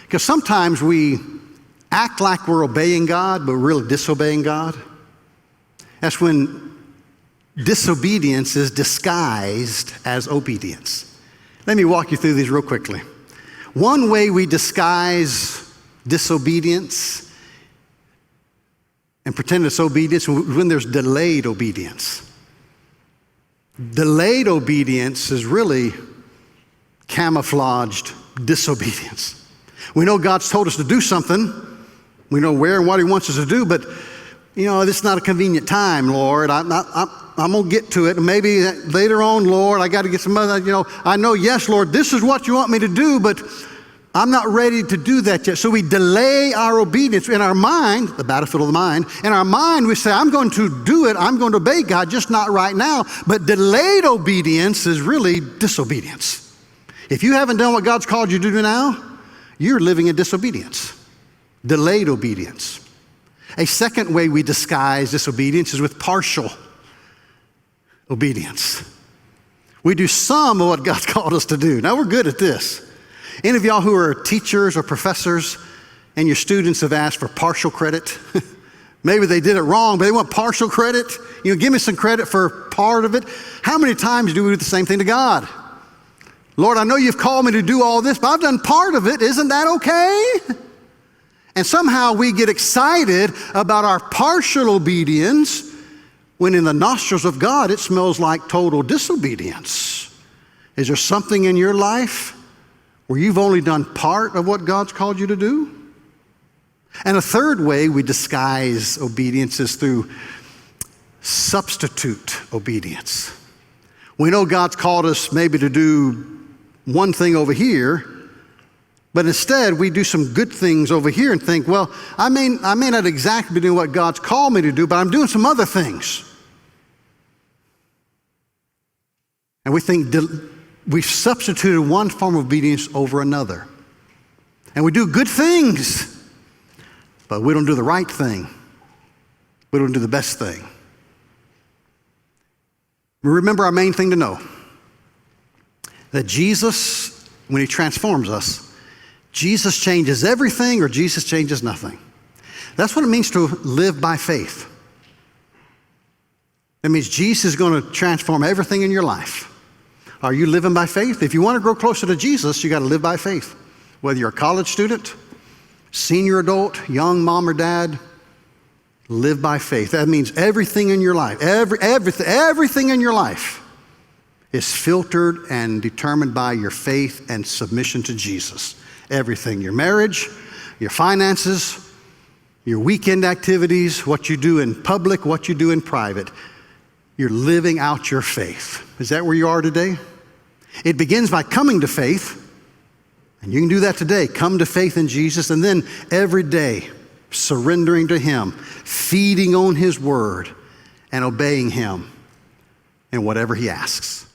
Because sometimes we act like we're obeying God, but we're really disobeying God. That's when disobedience is disguised as obedience. Let me walk you through these real quickly. One way we disguise disobedience and pretend it's obedience when there's delayed obedience. Delayed obedience is really camouflaged disobedience. We know God's told us to do something. We know where and what He wants us to do, but this is not a convenient time, Lord. I'm going to get to it. Maybe later on, Lord, I got to get some other, I know, yes, Lord, this is what you want me to do, but I'm not ready to do that yet. So we delay our obedience in our mind, the battlefield of the mind. In our mind, we say, I'm going to do it. I'm going to obey God, just not right now. But delayed obedience is really disobedience. If you haven't done what God's called you to do now, you're living in disobedience. Delayed obedience. A second way we disguise disobedience is with partial obedience. We do some of what God's called us to do. Now, we're good at this. Any of y'all who are teachers or professors and your students have asked for partial credit? Maybe they did it wrong, but they want partial credit. Give me some credit for part of it. How many times do we do the same thing to God? Lord, I know you've called me to do all this, but I've done part of it. Isn't that okay? And somehow we get excited about our partial obedience when in the nostrils of God it smells like total disobedience. Is there something in your life where you've only done part of what God's called you to do? And a third way we disguise obedience is through substitute obedience. We know God's called us maybe to do one thing over here, but instead we do some good things over here and think, well, I may not exactly be doing what God's called me to do, but I'm doing some other things. And we think we've substituted one form of obedience over another. And we do good things, but we don't do the right thing. We don't do the best thing. Remember our main thing to know, that Jesus, when He transforms us, Jesus changes everything or Jesus changes nothing. That's what it means to live by faith. That means Jesus is going to transform everything in your life. Are you living by faith? If you want to grow closer to Jesus, you got to live by faith. Whether you're a college student, senior adult, young mom or dad, live by faith. That means everything in your life, everything in your life is filtered and determined by your faith and submission to Jesus. Everything, your marriage, your finances, your weekend activities, what you do in public, what you do in private. You're living out your faith. Is that where you are today? It begins by coming to faith, and you can do that today. Come to faith in Jesus, and then every day surrendering to Him, feeding on His word, and obeying Him in whatever He asks.